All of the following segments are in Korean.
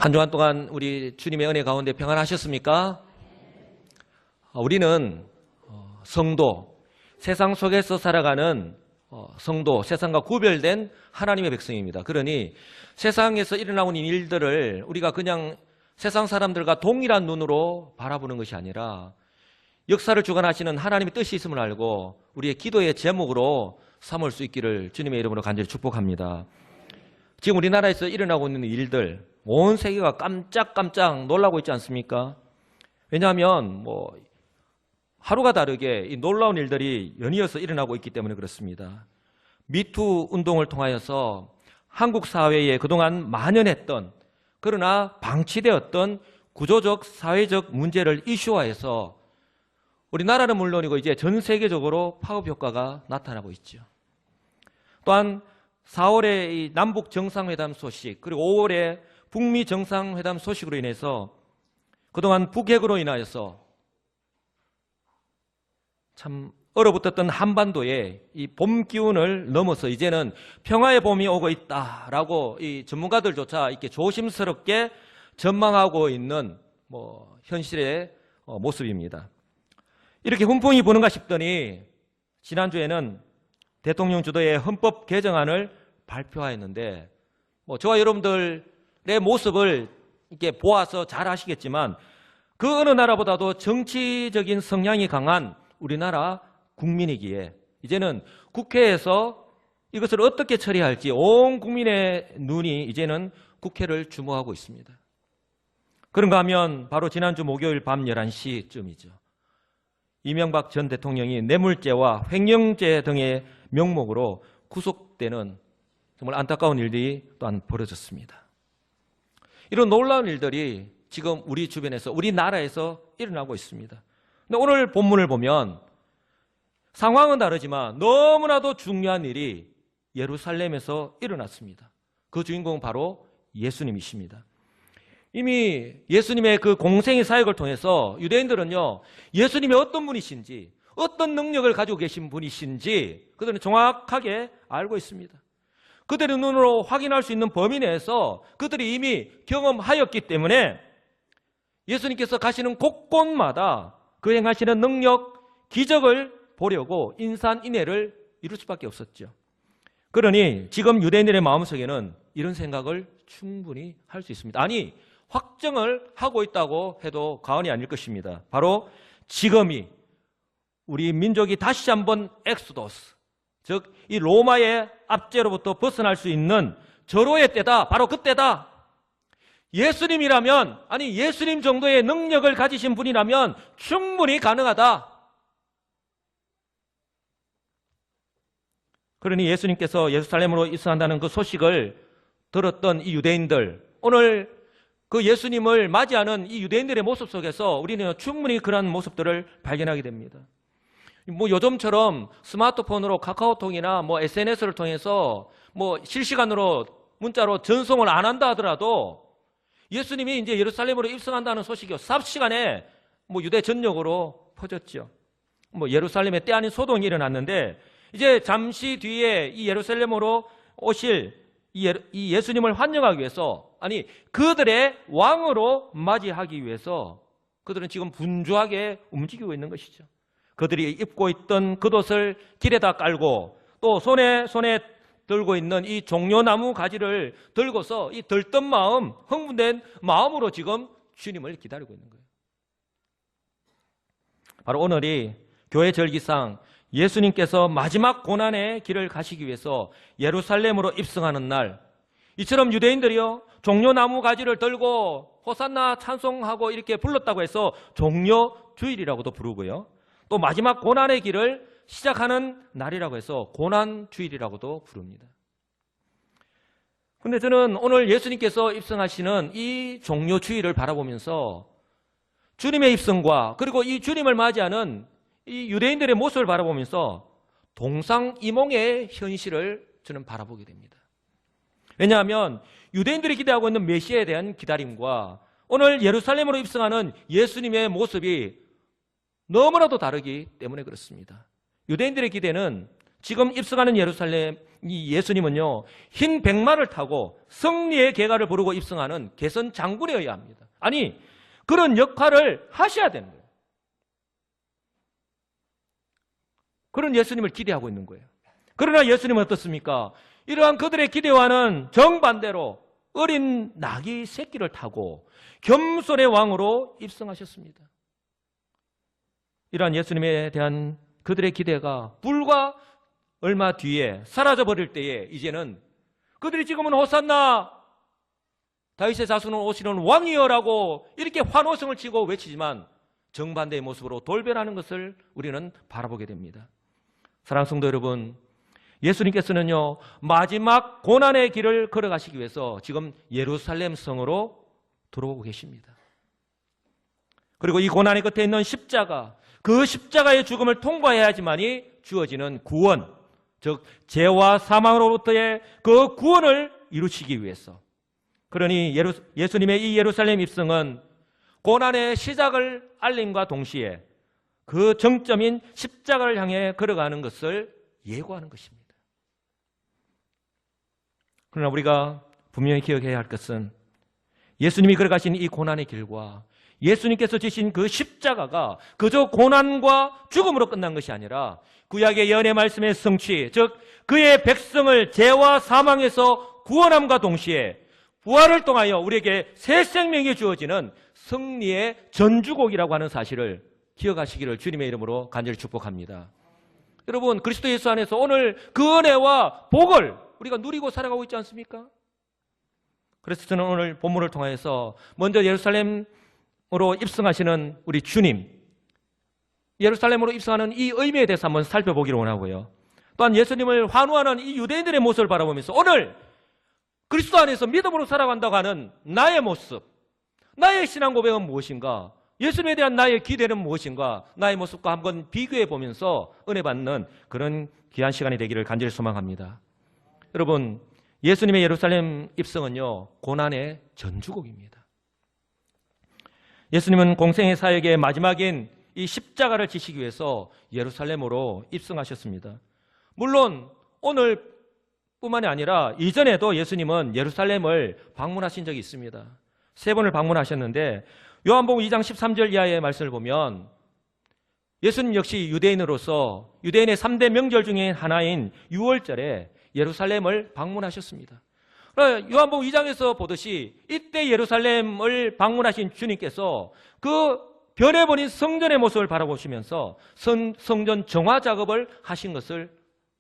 한 주간 동안 우리 주님의 은혜 가운데 평안하셨습니까? 우리는 성도, 세상 속에서 살아가는 성도, 세상과 구별된 하나님의 백성입니다. 그러니 세상에서 일어나고 있는 일들을 우리가 그냥 세상 사람들과 동일한 눈으로 바라보는 것이 아니라 역사를 주관하시는 하나님의 뜻이 있음을 알고 우리의 기도의 제목으로 삼을 수 있기를 주님의 이름으로 간절히 축복합니다. 지금 우리나라에서 일어나고 있는 일들, 온 세계가 깜짝깜짝 놀라고 있지 않습니까? 왜냐하면 하루가 다르게 이 놀라운 일들이 연이어서 일어나고 있기 때문에 그렇습니다. 미투 운동을 통하여서 한국 사회에 그동안 만연했던 그러나 방치되었던 구조적 사회적 문제를 이슈화해서 우리나라는 물론이고 이제 전 세계적으로 파급 효과가 나타나고 있죠. 또한 4월에 이 남북 정상회담 소식 그리고 5월에 북미 정상회담 소식으로 인해서 그동안 북핵으로 인하여서 참 얼어붙었던 한반도에 이 봄 기운을 넘어서 이제는 평화의 봄이 오고 있다라고 이 전문가들조차 이렇게 조심스럽게 전망하고 있는 현실의 모습입니다. 이렇게 훈풍이 부는가 싶더니 지난주에는 대통령 주도의 헌법 개정안을 발표하였는데 저와 여러분들의 모습을 이렇게 보아서 잘 아시겠지만 그 어느 나라보다도 정치적인 성향이 강한 우리나라 국민이기에 이제는 국회에서 이것을 어떻게 처리할지 온 국민의 눈이 이제는 국회를 주목하고 있습니다. 그런가 하면 바로 지난주 목요일 밤 11시쯤이죠. 이명박 전 대통령이 뇌물죄와 횡령죄 등의 명목으로 구속되는 정말 안타까운 일들이 또한 벌어졌습니다. 이런 놀라운 일들이 지금 우리 주변에서 우리나라에서 일어나고 있습니다. 근데 오늘 본문을 보면 상황은 다르지만 너무나도 중요한 일이 예루살렘에서 일어났습니다. 그 주인공은 바로 예수님이십니다. 이미 예수님의 그 공생의 사역을 통해서 유대인들은요, 예수님이 어떤 분이신지, 어떤 능력을 가지고 계신 분이신지 그들은 정확하게 알고 있습니다. 그들의 눈으로 확인할 수 있는 범위 내에서 그들이 이미 경험하였기 때문에 예수님께서 가시는 곳곳마다 그 행하시는 능력, 기적을 보려고 인산인해를 이룰 수밖에 없었죠. 그러니 지금 유대인들의 마음속에는 이런 생각을 충분히 할 수 있습니다. 아니, 확정을 하고 있다고 해도 과언이 아닐 것입니다. 바로 지금이 우리 민족이 다시 한번 엑소더스, 즉 이 로마의 압제로부터 벗어날 수 있는 절호의 때다. 바로 그때다. 예수님이라면, 아니 예수님 정도의 능력을 가지신 분이라면 충분히 가능하다. 그러니 예수님께서 예루살렘으로 입성한다는 그 소식을 들었던 이 유대인들, 오늘 그 예수님을 맞이하는 이 유대인들의 모습 속에서 우리는 충분히 그런 모습들을 발견하게 됩니다. 요즘처럼 스마트폰으로 카카오톡이나 SNS를 통해서 실시간으로 문자로 전송을 안 한다 하더라도 예수님이 이제 예루살렘으로 입성한다는 소식이 삽시간에 유대 전역으로 퍼졌죠. 예루살렘에 때 아닌 소동이 일어났는데 이제 잠시 뒤에 이 예루살렘으로 오실 이 예수님을 환영하기 위해서, 아니 그들의 왕으로 맞이하기 위해서 그들은 지금 분주하게 움직이고 있는 것이죠. 그들이 입고 있던 겉옷을 길에다 깔고 또 손에 들고 있는 이 종려나무 가지를 들고서 이 들뜬 마음, 흥분된 마음으로 지금 주님을 기다리고 있는 거예요. 바로 오늘이 교회 절기상 예수님께서 마지막 고난의 길을 가시기 위해서 예루살렘으로 입성하는 날, 이처럼 유대인들이요 종려나무 가지를 들고 호산나 찬송하고 이렇게 불렀다고 해서 종려주일이라고도 부르고요, 또 마지막 고난의 길을 시작하는 날이라고 해서 고난주일이라고도 부릅니다. 그런데 저는 오늘 예수님께서 입성하시는 이 종려주일을 바라보면서 주님의 입성과 그리고 이 주님을 맞이하는 이 유대인들의 모습을 바라보면서 동상이몽의 현실을 저는 바라보게 됩니다. 왜냐하면 유대인들이 기대하고 있는 메시아에 대한 기다림과 오늘 예루살렘으로 입성하는 예수님의 모습이 너무나도 다르기 때문에 그렇습니다. 유대인들의 기대는 지금 입성하는 예루살렘 이 예수님은요, 흰 백마를 타고 승리의 개가를 부르고 입성하는 개선 장군이어야 합니다. 아니, 그런 역할을 하셔야 되는 거예요. 그런 예수님을 기대하고 있는 거예요. 그러나 예수님은 어떻습니까? 이러한 그들의 기대와는 정반대로 어린 나귀 새끼를 타고 겸손의 왕으로 입성하셨습니다. 이러한 예수님에 대한 그들의 기대가 불과 얼마 뒤에 사라져버릴 때에 이제는 그들이 지금은 호산나 다윗의 자손은 오시는 왕이여라고 이렇게 환호성을 치고 외치지만 정반대의 모습으로 돌변하는 것을 우리는 바라보게 됩니다. 사랑하는 성도 여러분, 예수님께서는요, 마지막 고난의 길을 걸어가시기 위해서 지금 예루살렘 성으로 들어오고 계십니다. 그리고 이 고난의 끝에 있는 십자가, 그 십자가의 죽음을 통과해야지만이 주어지는 구원, 즉 죄와 사망으로부터의 그 구원을 이루시기 위해서, 그러니 예수님의 이 예루살렘 입성은 고난의 시작을 알림과 동시에 그 정점인 십자가를 향해 걸어가는 것을 예고하는 것입니다. 그러나 우리가 분명히 기억해야 할 것은 예수님이 걸어가신 이 고난의 길과 예수님께서 지신 그 십자가가 그저 고난과 죽음으로 끝난 것이 아니라 구약의 연의 말씀의 성취, 즉 그의 백성을 죄와 사망에서 구원함과 동시에 부활을 통하여 우리에게 새 생명이 주어지는 승리의 전주곡이라고 하는 사실을 기억하시기를 주님의 이름으로 간절히 축복합니다. 여러분, 그리스도 예수 안에서 오늘 그 은혜와 복을 우리가 누리고 살아가고 있지 않습니까? 그래서 저는 오늘 본문을 통해서 먼저 예루살렘으로 입성하시는 우리 주님, 예루살렘으로 입성하는 이 의미에 대해서 한번 살펴보기를 원하고요. 또한 예수님을 환호하는 이 유대인들의 모습을 바라보면서 오늘 그리스도 안에서 믿음으로 살아간다고 하는 나의 모습, 나의 신앙 고백은 무엇인가? 예수님에 대한 나의 기대는 무엇인가? 나의 모습과 한번 비교해 보면서 은혜 받는 그런 귀한 시간이 되기를 간절히 소망합니다. 여러분, 예수님의 예루살렘 입성은요, 고난의 전주곡입니다. 예수님은 공생의 사역의 마지막인 이 십자가를 지시기 위해서 예루살렘으로 입성하셨습니다. 물론 오늘 뿐만이 아니라 이전에도 예수님은 예루살렘을 방문하신 적이 있습니다. 3번을 방문하셨는데 요한복음 2장 13절 이하의 말씀을 보면 예수님 역시 유대인으로서 유대인의 3대 명절 중에 하나인 유월절에 예루살렘을 방문하셨습니다. 요한복음 2장에서 보듯이 이때 예루살렘을 방문하신 주님께서 그 변해버린 성전의 모습을 바라보시면서 성전 정화 작업을 하신 것을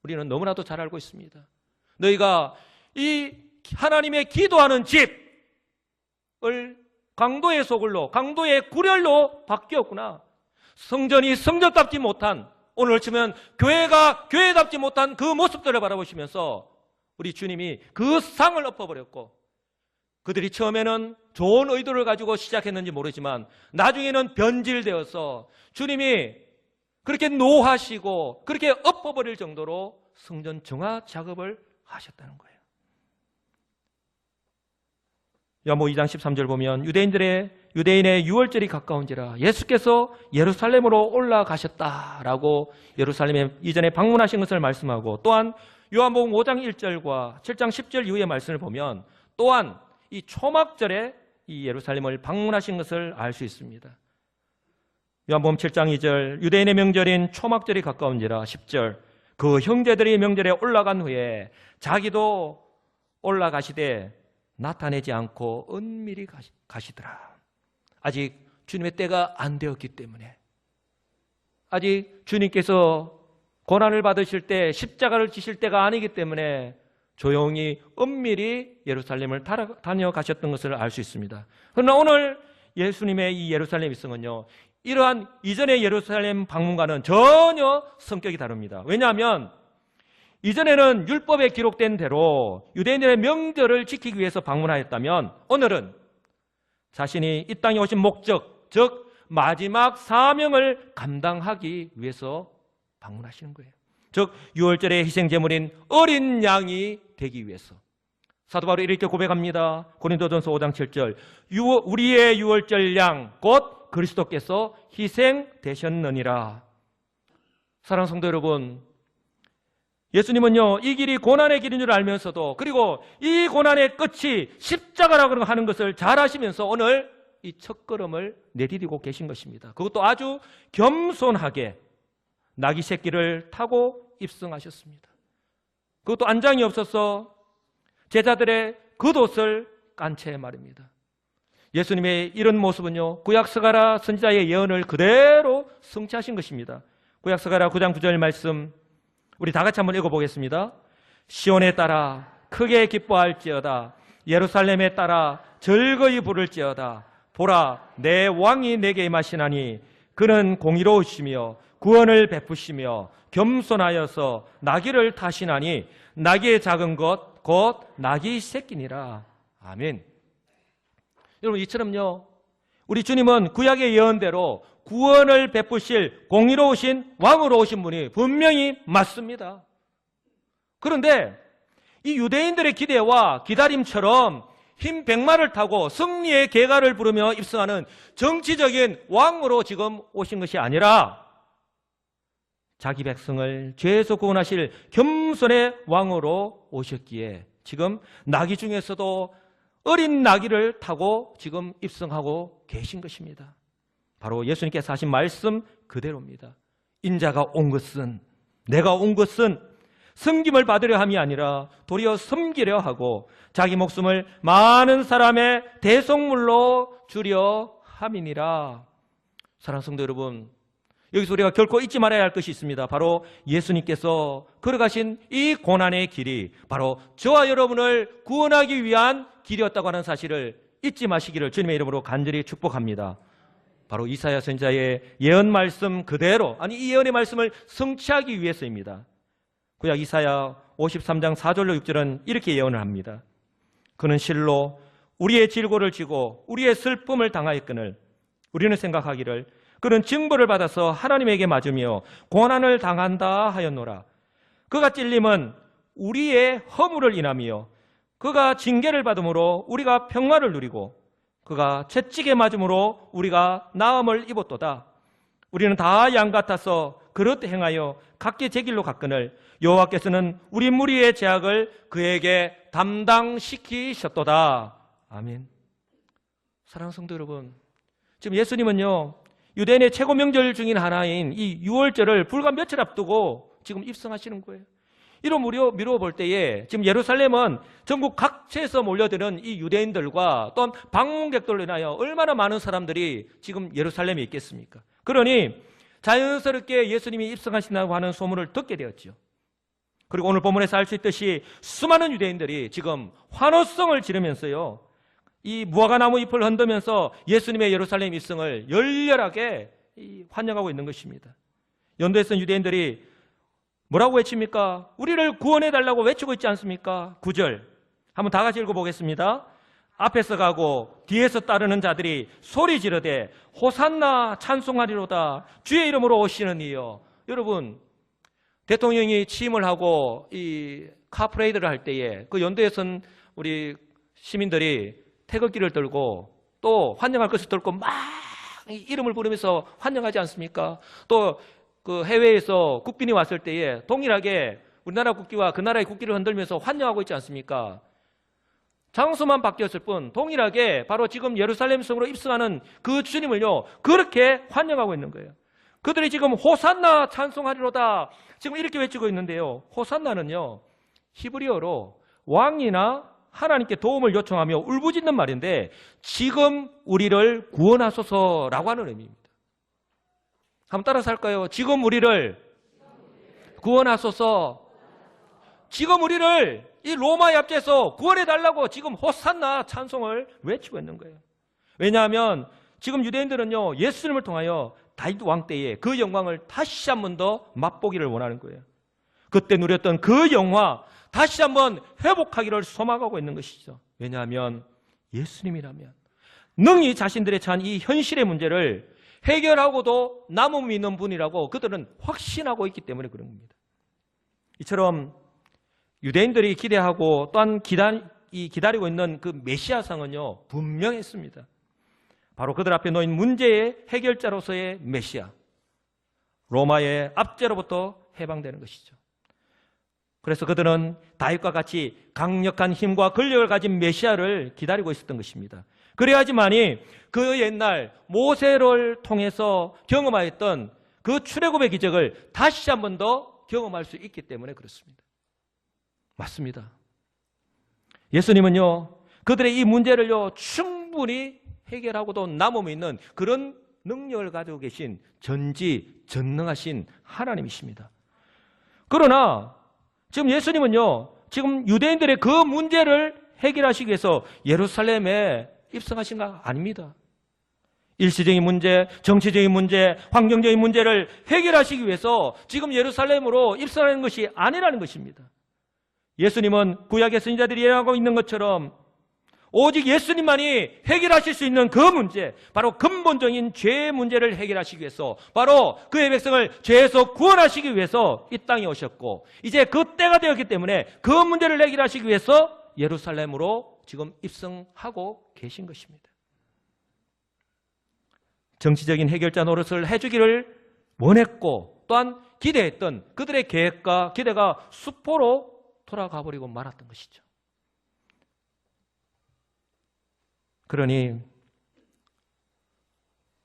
우리는 너무나도 잘 알고 있습니다. 너희가 이 하나님의 기도하는 집을 강도의 소굴로, 강도의 구렬로 바뀌었구나. 성전이 성전답지 못한, 오늘 치면 교회가 교회답지 못한 그 모습들을 바라보시면서 우리 주님이 그 상을 엎어버렸고, 그들이 처음에는 좋은 의도를 가지고 시작했는지 모르지만 나중에는 변질되어서 주님이 그렇게 노하시고 그렇게 엎어버릴 정도로 성전 정화 작업을 하셨다는 거예요. 요한복음 2장 13절 보면 유대인의 유월절이 가까운지라 예수께서 예루살렘으로 올라가셨다라고 예루살렘에 이전에 방문하신 것을 말씀하고, 또한 요한복음 5장 1절과 7장 10절 이후의 말씀을 보면 또한 이 초막절에 이 예루살렘을 방문하신 것을 알 수 있습니다. 요한복음 7장 2절 유대인의 명절인 초막절이 가까운지라 10절 그 형제들이 명절에 올라간 후에 자기도 올라가시되 나타내지 않고 은밀히 가시더라. 아직 주님의 때가 안 되었기 때문에, 아직 주님께서 고난을 받으실 때 십자가를 지실 때가 아니기 때문에 조용히 은밀히 예루살렘을 다녀가셨던 것을 알 수 있습니다. 그러나 오늘 예수님의 이 예루살렘 입성은요, 이러한 이전의 예루살렘 방문과는 전혀 성격이 다릅니다. 왜냐하면 이전에는 율법에 기록된 대로 유대인들의 명절을 지키기 위해서 방문하였다면 오늘은 자신이 이 땅에 오신 목적, 즉 마지막 사명을 감당하기 위해서 방문하시는 거예요. 즉 유월절의 희생제물인 어린 양이 되기 위해서. 사도 바울이 이렇게 고백합니다. 고린도전서 5장 7절 우리의 유월절 양 곧 그리스도께서 희생되셨느니라. 사랑하는 성도 여러분, 예수님은요, 이 길이 고난의 길인 줄 알면서도, 그리고 이 고난의 끝이 십자가라고 하는 것을 잘 아시면서 오늘 이 첫걸음을 내디디고 계신 것입니다. 그것도 아주 겸손하게 나귀 새끼를 타고 입성하셨습니다. 그것도 안장이 없어서 제자들의 겉옷을 깐 채 말입니다. 예수님의 이런 모습은요, 구약 스가랴 선지자의 예언을 그대로 성취하신 것입니다. 구약 스가랴 9장 9절 말씀 우리 다 같이 한번 읽어보겠습니다. 시온에 따라 크게 기뻐할지어다. 예루살렘에 따라 즐거이 부를지어다. 보라, 내 왕이 내게 임하시나니 그는 공의로우시며 구원을 베푸시며 겸손하여서 나귀를 타시나니 나귀의 작은 것 곧 나귀 새끼니라. 아멘. 여러분, 이처럼요, 우리 주님은 구약의 예언대로 구원을 베푸실 공의로우신 왕으로 오신 분이 분명히 맞습니다. 그런데 이 유대인들의 기대와 기다림처럼 흰 백마를 타고 승리의 계가를 부르며 입성하는 정치적인 왕으로 지금 오신 것이 아니라 자기 백성을 죄에서 구원하실 겸손의 왕으로 오셨기에 지금 나귀 중에서도 어린 나귀를 타고 지금 입성하고 계신 것입니다. 바로 예수님께서 하신 말씀 그대로입니다. 인자가 온 것은, 내가 온 것은 섬김을 받으려 함이 아니라 도리어 섬기려 하고 자기 목숨을 많은 사람의 대속물로 주려 함이니라. 사랑하는 성도 여러분, 여기서 우리가 결코 잊지 말아야 할 것이 있습니다. 바로 예수님께서 걸어가신 이 고난의 길이 바로 저와 여러분을 구원하기 위한 길이었다고 하는 사실을 잊지 마시기를 주님의 이름으로 간절히 축복합니다. 바로 이사야 선지자의 예언 말씀 그대로, 아니 이 예언의 말씀을 성취하기 위해서입니다. 구약 이사야 53장 4절로 6절은 이렇게 예언을 합니다. 그는 실로 우리의 질고를 지고 우리의 슬픔을 당하였거늘 우리는 생각하기를 그는 징벌을 받아서 하나님에게 맞으며 고난을 당한다 하였노라. 그가 찔림은 우리의 허물을 인하며 그가 징계를 받음으로 우리가 평화를 누리고 그가 채찍에 맞음으로 우리가 나음을 입었도다. 우리는 다 양 같아서 그릇 행하여 각기 제 길로 갔거늘 여호와께서는 우리 무리의 죄악을 그에게 담당시키셨도다. 아멘. 사랑하는 성도 여러분, 지금 예수님은요, 유대인의 최고 명절 중인 하나인 이 유월절을 불과 며칠 앞두고 지금 입성하시는 거예요. 이로 미루어 볼 때에 지금 예루살렘은 전국 각처에서 몰려드는 이 유대인들과 또한 방문객들로 인하여 얼마나 많은 사람들이 지금 예루살렘에 있겠습니까? 그러니 자연스럽게 예수님이 입성하신다고 하는 소문을 듣게 되었죠. 그리고 오늘 본문에서 알 수 있듯이 수많은 유대인들이 지금 환호성을 지르면서요, 이 무화과나무 잎을 흔들면서 예수님의 예루살렘 입성을 열렬하게 환영하고 있는 것입니다. 연도에서는 유대인들이 뭐라고 외칩니까? 우리를 구원해달라고 외치고 있지 않습니까? 9절 한번 다 같이 읽어보겠습니다. 앞에서 가고 뒤에서 따르는 자들이 소리 지르되 호산나 찬송하리로다. 주의 이름으로 오시는 이여. 여러분, 대통령이 취임을 하고 이 카프레이드를 할 때에 그 연도에선 우리 시민들이 태극기를 들고 또 환영할 것을 들고 막 이름을 부르면서 환영하지 않습니까? 또 그 해외에서 국빈이 왔을 때에 동일하게 우리나라 국기와 그 나라의 국기를 흔들면서 환영하고 있지 않습니까? 장소만 바뀌었을 뿐 동일하게 바로 지금 예루살렘 성으로 입성하는 그 주님을요, 그렇게 환영하고 있는 거예요. 그들이 지금 호산나 찬송하리로다 지금 이렇게 외치고 있는데요, 호산나는요 히브리어로 왕이나 하나님께 도움을 요청하며 울부짖는 말인데 지금 우리를 구원하소서라고 하는 의미입니다. 한번 따라서 할까요? 지금 우리를 구원하소서. 지금 우리를 이 로마의 앞에서 구원해달라고 지금 호산나 찬송을 외치고 있는 거예요. 왜냐하면 지금 유대인들은요, 예수님을 통하여 다윗 왕 때에 그 영광을 다시 한 번 더 맛보기를 원하는 거예요. 그때 누렸던 그 영화 다시 한번 회복하기를 소망하고 있는 것이죠. 왜냐하면 예수님이라면 능히 자신들의 처한 이 현실의 문제를 해결하고도 남음 있는 분이라고 그들은 확신하고 있기 때문에 그런 겁니다. 이처럼 유대인들이 기대하고 또한 기다리고 있는 그 메시아상은요 분명했습니다. 바로 그들 앞에 놓인 문제의 해결자로서의 메시아, 로마의 압제로부터 해방되는 것이죠. 그래서 그들은 다윗과 같이 강력한 힘과 권력을 가진 메시아를 기다리고 있었던 것입니다. 그래야지만이 그 옛날 모세를 통해서 경험하였던 그 출애굽의 기적을 다시 한 번 더 경험할 수 있기 때문에 그렇습니다. 맞습니다. 예수님은요, 그들의 이 문제를요, 충분히 해결하고도 남음이 있는 그런 능력을 가지고 계신 전지전능하신 하나님이십니다. 그러나 지금 예수님은요, 지금 유대인들의 그 문제를 해결하시기 위해서 예루살렘에 입성하신 거 아닙니다. 일시적인 문제, 정치적인 문제, 환경적인 문제를 해결하시기 위해서 지금 예루살렘으로 입성하는 것이 아니라는 것입니다. 예수님은 구약의 선지자들이 예언하고 있는 것처럼 오직 예수님만이 해결하실 수 있는 그 문제, 바로 근본적인 죄의 문제를 해결하시기 위해서, 바로 그의 백성을 죄에서 구원하시기 위해서 이 땅에 오셨고, 이제 그 때가 되었기 때문에 그 문제를 해결하시기 위해서 예루살렘으로 지금 입성하고 계신 것입니다. 정치적인 해결자 노릇을 해주기를 원했고 또한 기대했던 그들의 계획과 기대가 수포로 돌아가 버리고 말았던 것이죠. 그러니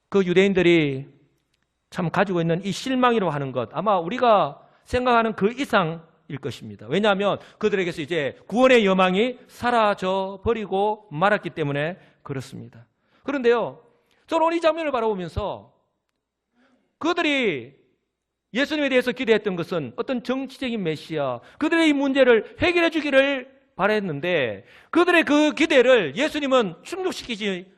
그 유대인들이 참 가지고 있는 이 실망이라고 하는 것, 아마 우리가 생각하는 그 이상일 것입니다. 왜냐하면 그들에게서 이제 구원의 여망이 사라져 버리고 말았기 때문에 그렇습니다. 그런데요, 저는 오늘 이 장면을 바라보면서 그들이 예수님에 대해서 기대했던 것은 어떤 정치적인 메시아, 그들의 이 문제를 해결해 주기를 바랬는데 그들의 그 기대를 예수님은 충족시키지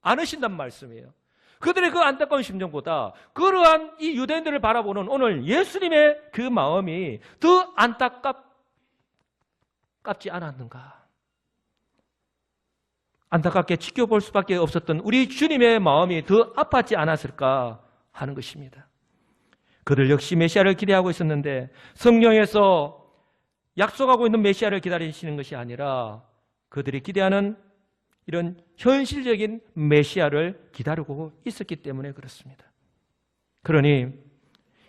않으신단 말씀이에요. 그들의 그 안타까운 심정보다 그러한 이 유대인들을 바라보는 오늘 예수님의 그 마음이 더 안타깝지 않았는가? 안타깝게 지켜볼 수밖에 없었던 우리 주님의 마음이 더 아팠지 않았을까 하는 것입니다. 그들 역시 메시아를 기대하고 있었는데 성경에서 약속하고 있는 메시아를 기다리시는 것이 아니라 그들이 기대하는 이런 현실적인 메시아를 기다리고 있었기 때문에 그렇습니다. 그러니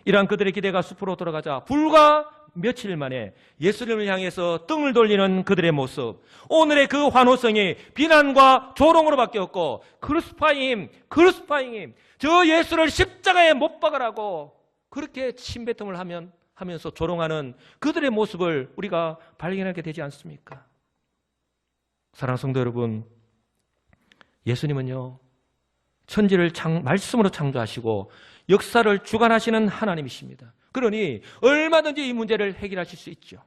이러한 그들의 기대가 숲으로 돌아가자 불과 며칠 만에 예수님을 향해서 등을 돌리는 그들의 모습, 오늘의 그 환호성이 비난과 조롱으로 바뀌었고 크루시파잉, 저 예수를 십자가에 못 박으라고 그렇게 침뱉음을 하면서 조롱하는 그들의 모습을 우리가 발견하게 되지 않습니까? 사랑하는 성도 여러분, 예수님은요, 천지를 말씀으로 창조하시고 역사를 주관하시는 하나님이십니다. 그러니 얼마든지 이 문제를 해결하실 수 있죠.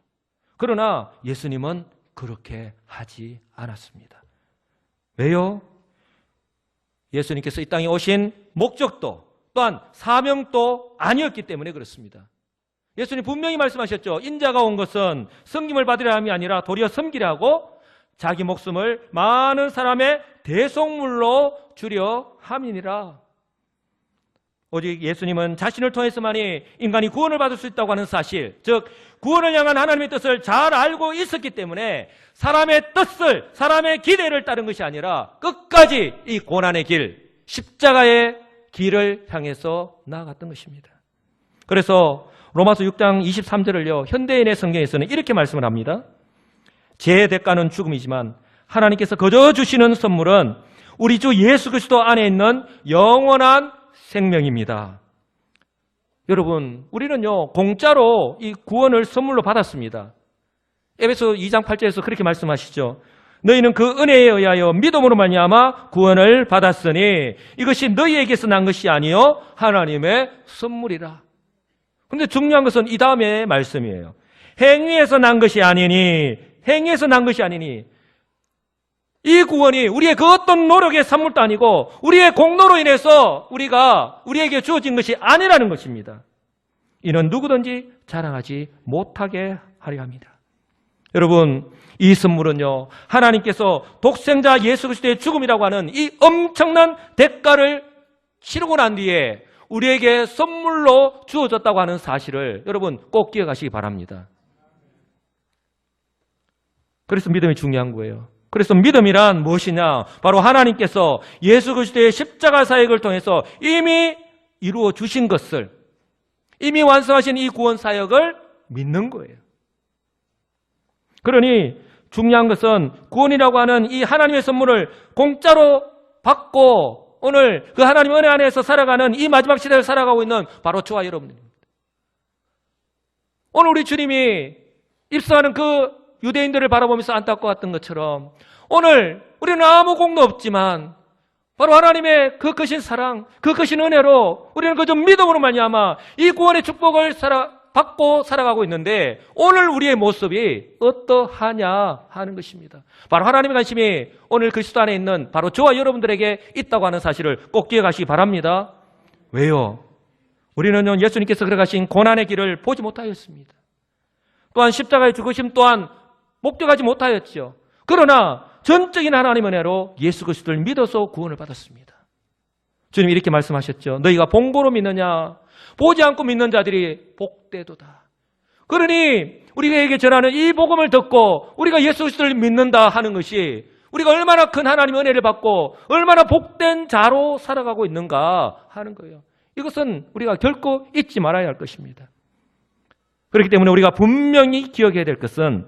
그러나 예수님은 그렇게 하지 않았습니다. 왜요? 예수님께서 이 땅에 오신 목적도 또한 사명도 아니었기 때문에 그렇습니다. 예수님 분명히 말씀하셨죠. 인자가 온 것은 섬김을 받으려 함이 아니라 도리어 섬기려 하고 자기 목숨을 많은 사람의 대속물로 주려 함이니라. 오직 예수님은 자신을 통해서만이 인간이 구원을 받을 수 있다고 하는 사실, 즉 구원을 향한 하나님의 뜻을 잘 알고 있었기 때문에 사람의 뜻을, 사람의 기대를 따른 것이 아니라 끝까지 이 고난의 길, 십자가의 길을 향해서 나아갔던 것입니다. 그래서 로마서 6장 23절을요, 현대인의 성경에서는 이렇게 말씀을 합니다. 죄의 대가는 죽음이지만 하나님께서 거저 주시는 선물은 우리 주 예수 그리스도 안에 있는 영원한 생명입니다. 여러분, 우리는요 공짜로 이 구원을 선물로 받았습니다. 에베소 2장 8절에서 그렇게 말씀하시죠. 너희는 그 은혜에 의하여 믿음으로 말미암아 구원을 받았으니 이것이 너희에게서 난 것이 아니요 하나님의 선물이라. 그런데 중요한 것은 이 다음에 말씀이에요. 행위에서 난 것이 아니니, 행위에서 난 것이 아니니, 이 구원이 우리의 그 어떤 노력의 산물도 아니고 우리의 공로로 인해서 우리에게 주어진 것이 아니라는 것입니다. 이는 누구든지 자랑하지 못하게 하려 합니다. 여러분, 이 선물은요, 하나님께서 독생자 예수 그리스도의 죽음이라고 하는 이 엄청난 대가를 치르고 난 뒤에 우리에게 선물로 주어졌다고 하는 사실을 여러분 꼭 기억하시기 바랍니다. 그래서 믿음이 중요한 거예요. 그래서 믿음이란 무엇이냐? 바로 하나님께서 예수 그리스도의 십자가 사역을 통해서 이미 이루어 주신 것을, 이미 완성하신 이 구원 사역을 믿는 거예요. 그러니 중요한 것은 구원이라고 하는 이 하나님의 선물을 공짜로 받고 오늘 그 하나님 은혜 안에서 살아가는 이 마지막 시대를 살아가고 있는 바로 저와 여러분들입니다. 오늘 우리 주님이 입성하는 그 유대인들을 바라보면서 안타까웠던 것처럼 오늘 우리는 아무 공도 없지만 바로 하나님의 그 크신 사랑, 그 크신 은혜로 우리는 그저 믿음으로 말미암아 이 구원의 축복을 받고 살아가고 있는데 오늘 우리의 모습이 어떠하냐 하는 것입니다. 바로 하나님의 관심이 오늘 그리스도 안에 있는 바로 저와 여러분들에게 있다고 하는 사실을 꼭 기억하시기 바랍니다. 왜요? 우리는 예수님께서 걸어가신 고난의 길을 보지 못하였습니다. 또한 십자가의 죽으심 또한 목격하지 못하였죠. 그러나 전적인 하나님의 은혜로 예수 그리스도를 믿어서 구원을 받았습니다. 주님이 이렇게 말씀하셨죠. 너희가 본고로 믿느냐? 보지 않고 믿는 자들이 복되도다. 그러니 우리에게 전하는 이 복음을 듣고 우리가 예수 그리스도를 믿는다 하는 것이 우리가 얼마나 큰 하나님의 은혜를 받고 얼마나 복된 자로 살아가고 있는가 하는 거예요. 이것은 우리가 결코 잊지 말아야 할 것입니다. 그렇기 때문에 우리가 분명히 기억해야 될 것은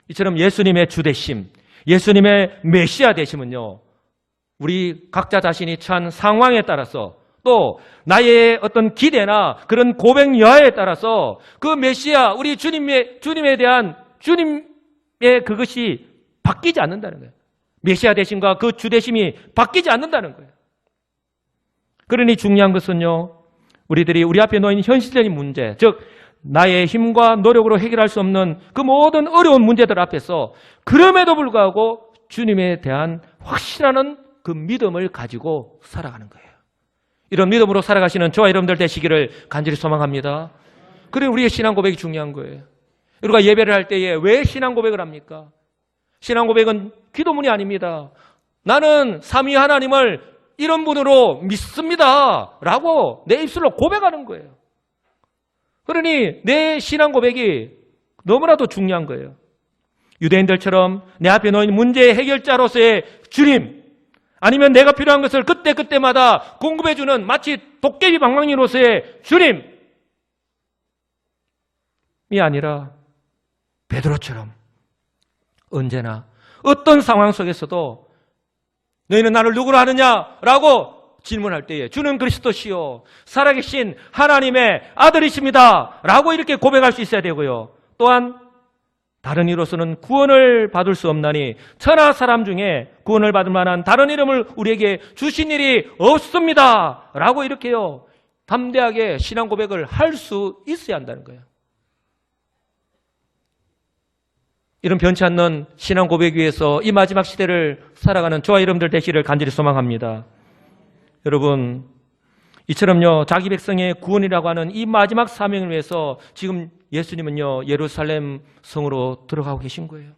이처럼 예수님의 주되심, 예수님의 메시아 되심은요, 우리 각자 자신이 처한 상황에 따라서 또 나의 어떤 기대나 그런 고백 여하에 따라서 그 메시아, 우리 주님에 대한 주님의 그것이 바뀌지 않는다는 거예요. 메시아 되심과 그 주되심이 바뀌지 않는다는 거예요. 그러니 중요한 것은요, 우리들이 우리 앞에 놓인 현실적인 문제, 즉 나의 힘과 노력으로 해결할 수 없는 그 모든 어려운 문제들 앞에서 그럼에도 불구하고 주님에 대한 확실한 그 믿음을 가지고 살아가는 거예요. 이런 믿음으로 살아가시는 저와 여러분들 되시기를 간절히 소망합니다. 그리고 우리의 신앙 고백이 중요한 거예요. 우리가 예배를 할 때에 왜 신앙 고백을 합니까? 신앙 고백은 기도문이 아닙니다. 나는 삼위 하나님을 이런 분으로 믿습니다 라고 내 입술로 고백하는 거예요. 그러니 내 신앙 고백이 너무나도 중요한 거예요. 유대인들처럼 내 앞에 놓인 문제의 해결자로서의 주님, 아니면 내가 필요한 것을 그때그때마다 공급해주는 마치 도깨비 방망이로서의 주님이 아니라 베드로처럼 언제나 어떤 상황 속에서도 너희는 나를 누구로 하느냐라고 질문할 때에 주는 그리스도시요 살아계신 하나님의 아들이십니다 라고 이렇게 고백할 수 있어야 되고요. 또한 다른 이로서는 구원을 받을 수 없나니 천하 사람 중에 구원을 받을 만한 다른 이름을 우리에게 주신 일이 없습니다 라고 이렇게요 담대하게 신앙 고백을 할 수 있어야 한다는 거예요. 이런 변치 않는 신앙 고백 위에서 이 마지막 시대를 살아가는 저와 여러분들 되시기를 간절히 소망합니다. 여러분, 이처럼요 자기 백성의 구원이라고 하는 이 마지막 사명을 위해서 지금 예수님은요 예루살렘 성으로 들어가고 계신 거예요.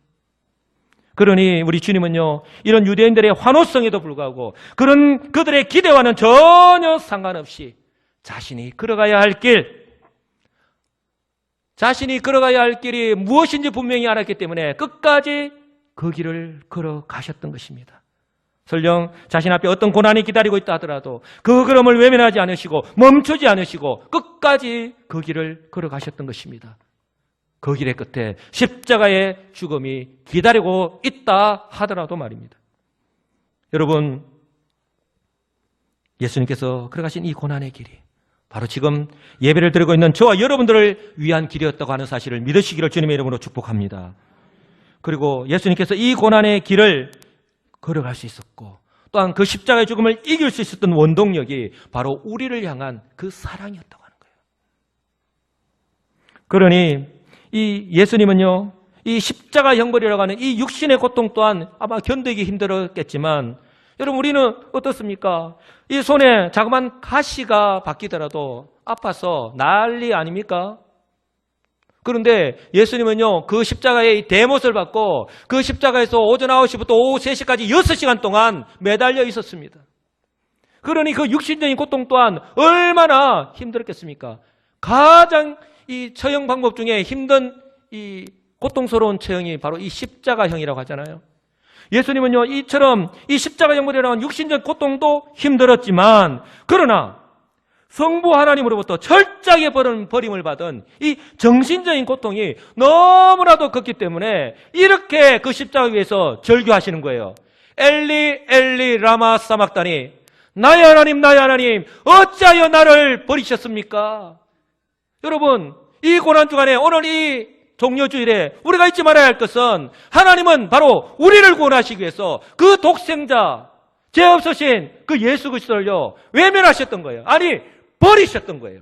그러니 우리 주님은요 이런 유대인들의 환호성에도 불구하고 그런 그들의 기대와는 전혀 상관없이 자신이 걸어가야 할 길이 무엇인지 분명히 알았기 때문에 끝까지 그 길을 걸어가셨던 것입니다. 설령 자신 앞에 어떤 고난이 기다리고 있다 하더라도 그 걸음을 외면하지 않으시고 멈추지 않으시고 끝까지 그 길을 걸어가셨던 것입니다. 그 길의 끝에 십자가의 죽음이 기다리고 있다 하더라도 말입니다. 여러분, 예수님께서 걸어가신 이 고난의 길이 바로 지금 예배를 드리고 있는 저와 여러분들을 위한 길이었다고 하는 사실을 믿으시기를 주님의 이름으로 축복합니다. 그리고 예수님께서 이 고난의 길을 걸어갈 수 있었고 또한 그 십자가의 죽음을 이길 수 있었던 원동력이 바로 우리를 향한 그 사랑이었다고 하는 거예요. 그러니 이 예수님은요 이 십자가 형벌이라고 하는 이 육신의 고통 또한 아마 견디기 힘들었겠지만 여러분 우리는 어떻습니까? 이 손에 자그만 가시가 박히더라도 아파서 난리 아닙니까? 그런데 예수님은요 그 십자가의 대못을 받고 그 십자가에서 오전 9시부터 오후 3시까지 6시간 동안 매달려 있었습니다. 그러니 그 육신적인 고통 또한 얼마나 힘들었겠습니까? 가장 이 처형 방법 중에 힘든 이 고통스러운 처형이 바로 이 십자가형이라고 하잖아요. 예수님은요 이처럼 이 십자가 형벌이라는 육신적 고통도 힘들었지만 그러나 성부 하나님으로부터 철저하게 버림을 받은 이 정신적인 고통이 너무나도 컸기 때문에 이렇게 그 십자가 위에서 절규하시는 거예요. 엘리 엘리 라마 사막다니, 나의 하나님 어찌하여 나를 버리셨습니까? 여러분, 이 고난주간에 오늘 이 종려주일에 우리가 잊지 말아야 할 것은 하나님은 바로 우리를 구원하시기 위해서 그 독생자, 죄 없으신 그 예수 그리스도를요 외면하셨던 거예요. 아니, 버리셨던 거예요.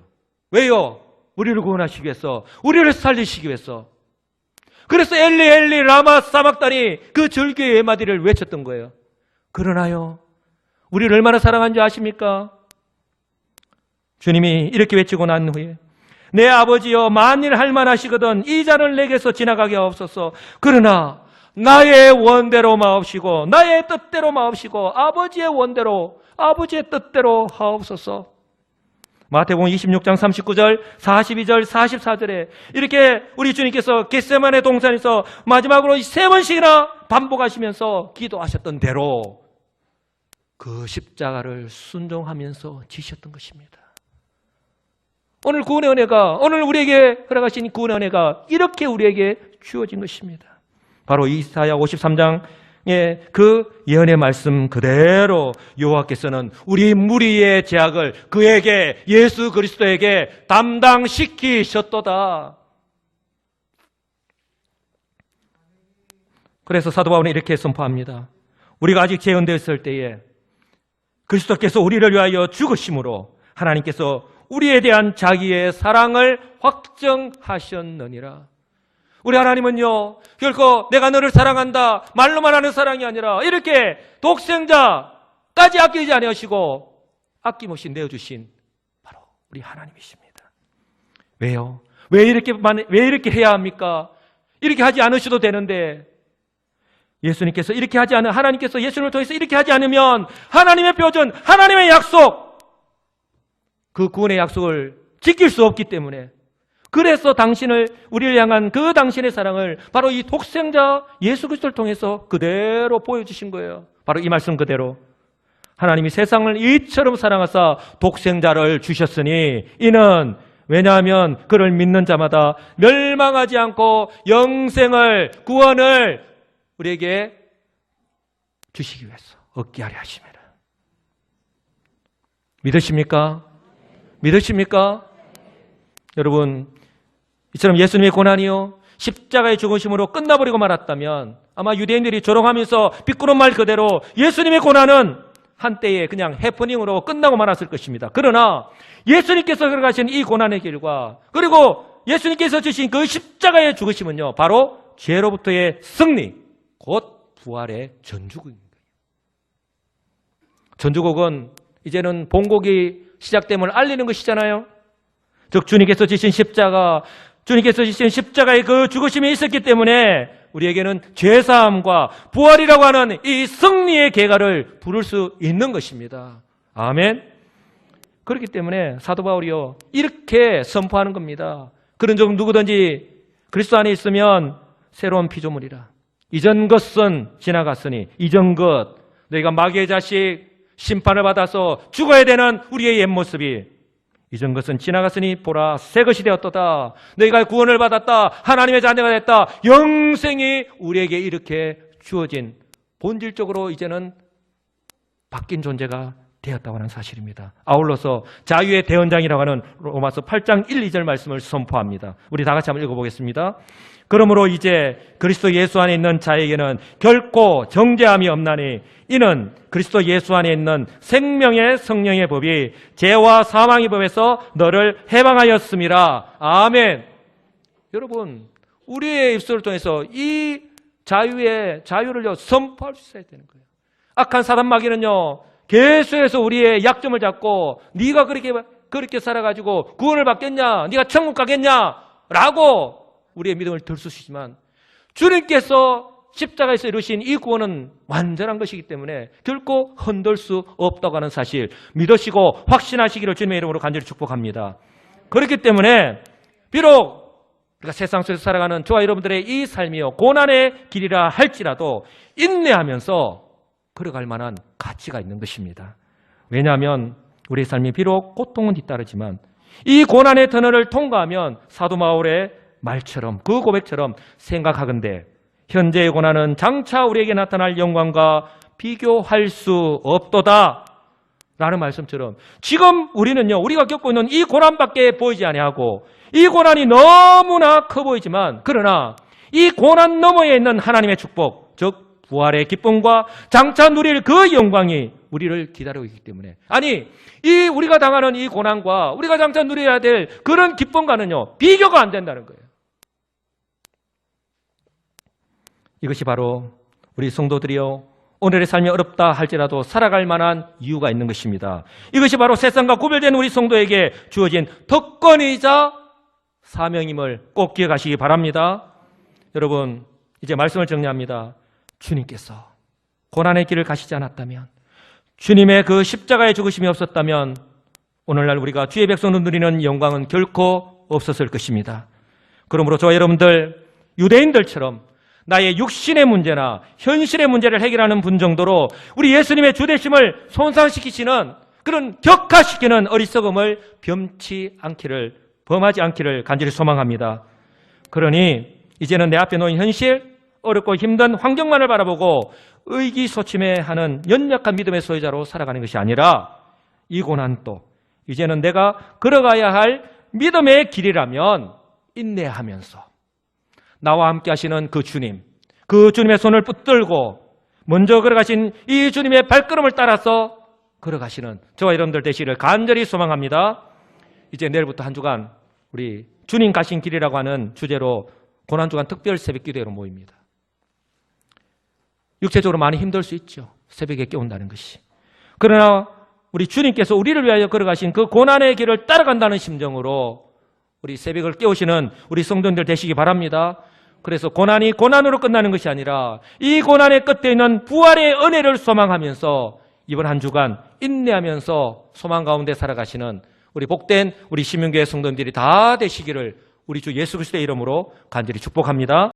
왜요? 우리를 구원하시기 위해서, 우리를 살리시기 위해서. 그래서 엘리 엘리 라마 사막다니 그 절규의 외마디를 외쳤던 거예요. 그러나요, 우리를 얼마나 사랑한지 아십니까? 주님이 이렇게 외치고 난 후에, 내 아버지여, 만일 할만하시거든 이 잔을 내게서 지나가게 하옵소서. 그러나 나의 원대로 마옵시고 나의 뜻대로 마옵시고 아버지의 원대로, 아버지의 뜻대로 하옵소서. 마태복음 26장 39절, 42절, 44절에 이렇게 우리 주님께서 겟세마네 동산에서 마지막으로 3번씩이나 반복하시면서 기도하셨던 대로 그 십자가를 순종하면서 지셨던 것입니다. 오늘 구원의 은혜가, 오늘 우리에게 허락하신 구원의 은혜가 이렇게 우리에게 주어진 것입니다. 바로 이사야 53장의 그 예언의 말씀 그대로 여호와께서는 우리 무리의 죄악을 그에게, 예수 그리스도에게 담당시키셨도다. 그래서 사도 바울은 이렇게 선포합니다. 우리가 아직 재현되었을 때에 그리스도께서 우리를 위하여 죽으심으로 하나님께서 우리에 대한 자기의 사랑을 확정하셨느니라. 우리 하나님은요, 결코 내가 너를 사랑한다 말로만 하는 사랑이 아니라 이렇게 독생자까지 아끼지 아니하시고 아낌없이 내어주신 바로 우리 하나님이십니다. 왜요? 왜 이렇게 해야 합니까? 이렇게 하지 않으셔도 되는데, 예수님께서 이렇게 하지 않으면, 하나님께서 예수님을 통해서 이렇게 하지 않으면 하나님의 표준, 하나님의 약속, 그 구원의 약속을 지킬 수 없기 때문에, 그래서 우리를 향한 그 당신의 사랑을 바로 이 독생자 예수 그리스도를 통해서 그대로 보여주신 거예요. 바로 이 말씀 그대로 하나님이 세상을 이처럼 사랑하사 독생자를 주셨으니 이는, 왜냐하면 그를 믿는 자마다 멸망하지 않고 영생을, 구원을 우리에게 주시기 위해서 얻게 하려 하심이라. 믿으십니까? 믿으십니까? 여러분, 이처럼 예수님의 고난이요 십자가의 죽으심으로 끝나버리고 말았다면 아마 유대인들이 조롱하면서 비꼬는 말 그대로 예수님의 고난은 한때에 그냥 해프닝으로 끝나고 말았을 것입니다. 그러나 예수님께서 걸어가신 이 고난의 길과, 그리고 예수님께서 주신 그 십자가의 죽으심은요 바로 죄로부터의 승리, 곧 부활의 전주곡입니다. 전주곡은 이제는 본곡이 시작됨을 알리는 것이잖아요. 즉 주님께서 지신 십자가, 주님께서 지신 십자가의 그 죽으심이 있었기 때문에 우리에게는 죄사함과 부활이라고 하는 이 승리의 계가를 부를 수 있는 것입니다. 아멘. 그렇기 때문에 사도 바울이요 이렇게 선포하는 겁니다. 그런 적 누구든지 그리스도 안에 있으면 새로운 피조물이라. 이전 것은 지나갔으니 이전 것, 너희가 마귀의 자식, 심판을 받아서 죽어야 되는 우리의 옛 모습이 이전 것은 지나갔으니 보라 새 것이 되었도다. 너희가 구원을 받았다. 하나님의 자녀가 됐다. 영생이 우리에게 이렇게 주어진, 본질적으로 이제는 바뀐 존재가 되었다고 하는 사실입니다. 아울러서 자유의 대언장이라고 하는 로마서 8장 1, 2절 말씀을 선포합니다. 우리 다 같이 한번 읽어보겠습니다. 그러므로 이제 그리스도 예수 안에 있는 자에게는 결코 정죄함이 없나니 이는 그리스도 예수 안에 있는 생명의 성령의 법이 죄와 사망의 법에서 너를 해방하였음이라. 아멘. 여러분, 우리의 입술을 통해서 이 자유를 선포할 수 있어야 되는 거예요. 악한 사단 마귀는요 계속해서 우리의 약점을 잡고 네가 그렇게 살아가지고 구원을 받겠냐, 네가 천국 가겠냐 라고 우리의 믿음을 들쑤시지만, 주님께서 십자가에서 이루신 이 구원은 완전한 것이기 때문에 결코 흔들 수 없다고 하는 사실 믿으시고 확신하시기를 주님의 이름으로 간절히 축복합니다. 그렇기 때문에 비록 우리가 세상 속에서 살아가는 저와 여러분들의 이 삶이요 고난의 길이라 할지라도 인내하면서 걸어갈 만한 가치가 있는 것입니다. 왜냐하면 우리의 삶이 비록 고통은 뒤따르지만 이 고난의 터널을 통과하면 사도 바울의 말처럼 그 고백처럼 생각하건대 현재의 고난은 장차 우리에게 나타날 영광과 비교할 수 없도다 라는 말씀처럼 지금 우리는요, 우리가 겪고 있는 이 고난밖에 보이지 아니하고 이 고난이 너무나 커 보이지만 그러나 이 고난 너머에 있는 하나님의 축복, 즉 부활의 기쁨과 장차 누릴 그 영광이 우리를 기다리고 있기 때문에, 아니 이 우리가 당하는 이 고난과 우리가 장차 누려야 될 그런 기쁨과는요 비교가 안 된다는 거예요. 이것이 바로 우리 성도들이요 오늘의 삶이 어렵다 할지라도 살아갈 만한 이유가 있는 것입니다. 이것이 바로 세상과 구별된 우리 성도에게 주어진 특권이자 사명임을 꼭 기억하시기 바랍니다. 여러분, 이제 말씀을 정리합니다. 주님께서 고난의 길을 가시지 않았다면, 주님의 그 십자가의 죽으심이 없었다면 오늘날 우리가 주의 백성을 누리는 영광은 결코 없었을 것입니다. 그러므로 저와 여러분들 유대인들처럼 나의 육신의 문제나 현실의 문제를 해결하는 분 정도로 우리 예수님의 주되심을 손상시키시는 그런 격화시키는 어리석음을 범하지 않기를 간절히 소망합니다. 그러니 이제는 내 앞에 놓인 현실, 어렵고 힘든 환경만을 바라보고 의기소침해하는 연약한 믿음의 소유자로 살아가는 것이 아니라 이 고난도 이제는 내가 걸어가야 할 믿음의 길이라면 인내하면서 나와 함께 하시는 그 주님, 그 주님의 손을 붙들고 먼저 걸어가신 이 주님의 발걸음을 따라서 걸어가시는 저와 여러분들 되시기를 간절히 소망합니다. 이제 내일부터 한 주간 우리 주님 가신 길이라고 하는 주제로 고난주간 특별 새벽기도회로 모입니다. 육체적으로 많이 힘들 수 있죠. 새벽에 깨운다는 것이. 그러나 우리 주님께서 우리를 위하여 걸어가신 그 고난의 길을 따라간다는 심정으로 우리 새벽을 깨우시는 우리 성도님들 되시기 바랍니다. 그래서 고난이 고난으로 끝나는 것이 아니라 이 고난의 끝에 있는 부활의 은혜를 소망하면서 이번 한 주간 인내하면서 소망 가운데 살아가시는 우리 복된 우리 시민교회 성도님들이 다 되시기를 우리 주 예수 그리스도의 이름으로 간절히 축복합니다.